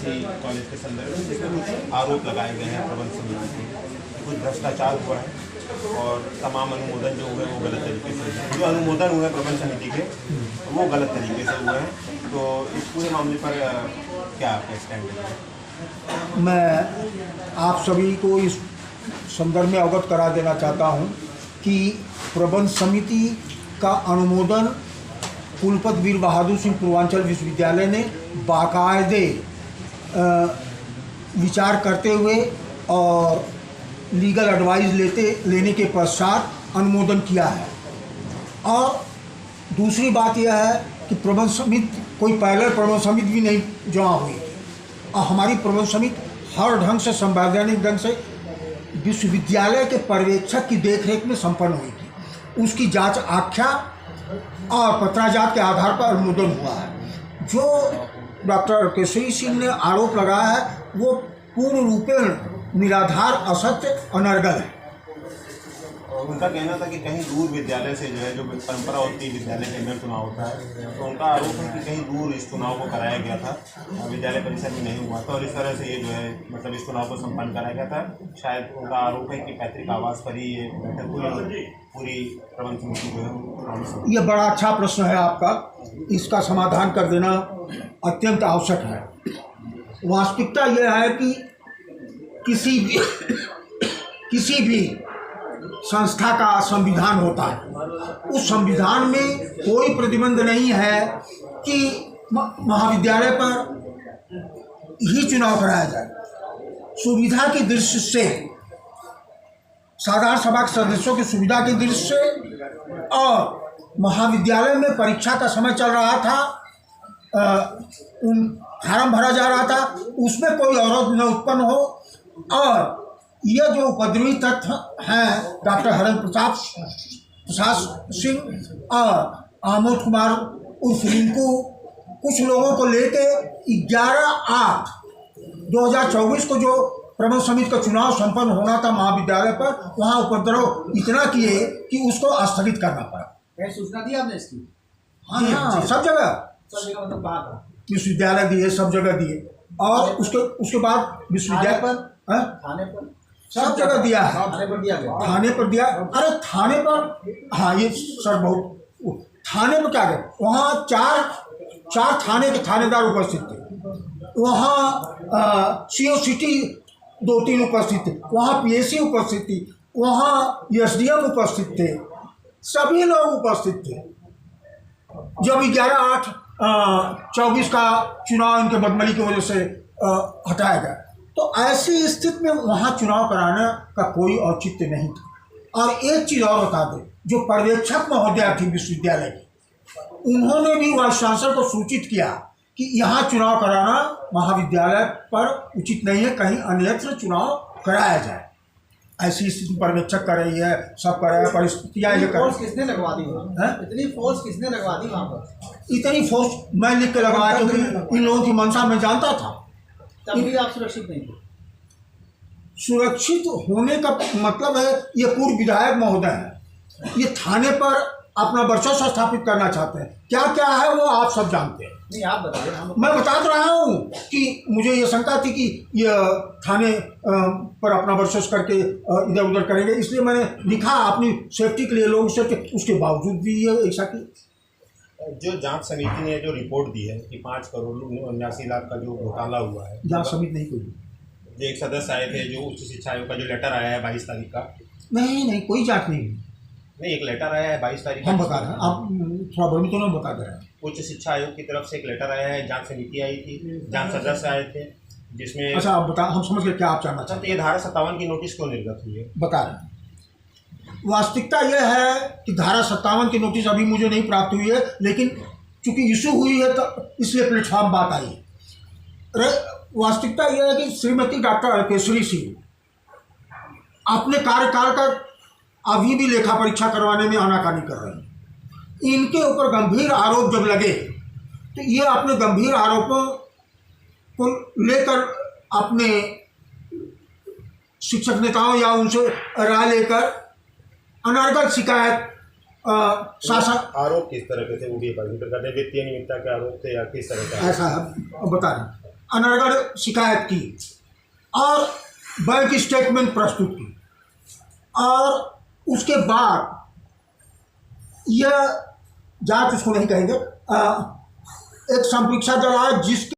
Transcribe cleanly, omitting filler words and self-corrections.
इसी कॉलेज के संदर्भ में जिसमें कुछ आरोप लगाए गए हैं प्रबंध समिति के, कुछ भ्रष्टाचार हुआ है और तमाम अनुमोदन जो हुए वो गलत तरीके से हुए, जो अनुमोदन हुए प्रबंध समिति के वो गलत तरीके से हुए हैं। तो इस पूरे मामले पर क्या आपका स्टैंड है? मैं आप सभी को इस संदर्भ में अवगत करा देना चाहता हूं कि प्रबंध समिति का अनुमोदन कुलपति वीर बहादुर सिंह पूर्वांचल विश्वविद्यालय ने बाकायदे विचार करते हुए और लीगल एडवाइस लेने के पश्चात अनुमोदन किया है। और दूसरी बात यह है कि प्रबंध समिति कोई पहले प्रबंध समिति भी नहीं जमा हुई और हमारी प्रबंध समिति हर ढंग से संवैधानिक ढंग से विश्वविद्यालय के पर्यवेक्षक की देखरेख में संपन्न हुई थी। उसकी जांच आख्या और पत्राजात के आधार पर अनुमोदन हुआ है। जो डॉक्टर केसरी सिंह ने आरोप लगाया है वो पूर्ण रूपेण निराधार, असत्य, अनर्गल है। उनका कहना था कि कहीं दूर विद्यालय से जो है, जो परंपरा होती है विद्यालय के अंदर चुनाव होता है, तो उनका आरोप है कि कहीं दूर इस चुनाव को कराया गया था, विद्यालय परिसर में नहीं हुआ था और इस तरह से ये जो है मतलब इस चुनाव को संपन्न कराया गया था। शायद उनका आरोप है कि पैतृक आवास पर ही ये बैठक पूरी प्रबंध समिति जो है। ये बड़ा अच्छा प्रश्न है आपका, इसका समाधान कर देना अत्यंत आवश्यक है। वास्तविकता यह है कि किसी भी संस्था का संविधान होता है, उस संविधान में कोई प्रतिबंध नहीं है कि महाविद्यालय पर ही चुनाव कराया जाए। सुविधा की दृष्टि से, साधारण सभा के सदस्यों की सुविधा की दृष्टि से, और महाविद्यालय में परीक्षा का समय चल रहा था, फार्म भरा जा रहा था, उसमें कोई अवरोध न उत्पन्न हो। और ये जो उपद्रवी तत्व हैं डॉक्टर हरेंद्र प्रसाद सिंह और आमोद कुमार उर्फ रिंकू, कुछ लोगों को लेके 11/8/2024 को जो प्रबंध समिति का चुनाव संपन्न होना था महाविद्यालय पर, वहाँ उपद्रव इतना किए कि उसको स्थगित करना पड़ा। सूचना दी आपने इसकी? हाँ, सब जगह मतलब बात विश्वविद्यालय दिए, सब जगह दिए। और उसके बाद विश्वविद्यालय पर, थाने पर, सब जगह दिया है। थाने पर दिया गया, थाने पर दिया। अरे थाने पर, हाँ ये सर बहुत, थाने पर क्या गए, वहाँ चार थाने के थानेदार उपस्थित थे, वहाँ CO सिटी 2-3 उपस्थित थे, वहाँ PSC उपस्थित थी, वहाँ SDM उपस्थित थे, सभी लोग उपस्थित थे जब 11/8/24 का चुनाव इनके बदमली की वजह से हटाया गया। तो ऐसी स्थिति में वहाँ चुनाव कराने का कोई औचित्य नहीं था। और एक चीज़ और बता दें, जो पर्यवेक्षक महोदया थी विश्वविद्यालय की, उन्होंने भी वाइस चांसलर को सूचित किया कि यहाँ चुनाव कराना महाविद्यालय पर उचित नहीं है, कहीं अन्यत्र चुनाव कराया जाए। ऐसी स्थिति पर्यवेक्षक कर रही है, सब कर रहा है, परिस्थितियाँ ये कर। किसने लगवा दी वहाँ? इतनी फोर्स किसने लगवा दी वहाँ पर? इतनी फोर्स मैं लिख के लगवाया क्योंकि इन लोगों की मंशा मैं जानता था। तब भी आप सुरक्षित नहीं थे? सुरक्षित होने का मतलब है, ये पूर्व विधायक महोदय हैं, ये थाने पर अपना वर्चस्व स्थापित करना चाहते हैं। क्या क्या है वो आप सब जानते हैं। नहीं, आप बताइए। मैं बता तो रहा हूँ कि मुझे ये शंका थी कि ये थाने पर अपना वर्चस्व करके इधर उधर करेंगे, इसलिए मैंने लिखा अपनी सेफ्टी के लिए, लोग सेफ्टी, उसके बावजूद भी ये ऐसा की। जो जांच समिति ने जो रिपोर्ट दी है कि 5 करोड़ 79 लाख का जो घोटाला हुआ है, जांच समिति नहीं कोई, जो एक सदस्य आए थे, जो उच्च शिक्षा आयोग का जो लेटर आया है 22 तारीख का, नहीं कोई जांच नहीं। एक लेटर आया है 22 तारीख हम बता रहे हैं, आप थोड़ा भ्रमित तो बता दे रहे हैं। उच्च शिक्षा आयोग की तरफ से एक लेटर आया है, जांच समिति आई थी, जांच सदस्य आए थे, जिसमें, अच्छा आप बता, हम समझ गए क्या आप जानना चाहते हैं। तो ये धारा 57 की नोटिस क्यों निर्गत हुई है? बता रहे हैं। वास्तविकता यह है कि धारा 57 की नोटिस अभी मुझे नहीं प्राप्त हुई है, लेकिन चूंकि इशू हुई है तो इसलिए प्लेटफॉर्म बात आई है। वास्तविकता यह है कि श्रीमती डॉक्टर केसरी सिंह अपने कार्यकाल का अभी भी लेखा परीक्षा करवाने में आनाकानी कर रहे हैं। इनके ऊपर गंभीर आरोप जब लगे तो ये अपने गंभीर आरोपों को लेकर अपने शिक्षक नेताओं या उनसे राय लेकर अनर्गल शिकायत शासन। आरोप किस तरह के थे वो भी वित्तीय अनियमितता के आरोप थे या किस तरह का? ऐसा बता रहे अनर्गल शिकायत की और बैंक स्टेटमेंट प्रस्तुत की, और उसके बाद यह जांच उसको नहीं कहेंगे, एक संपरीक्षा दल आया जिसके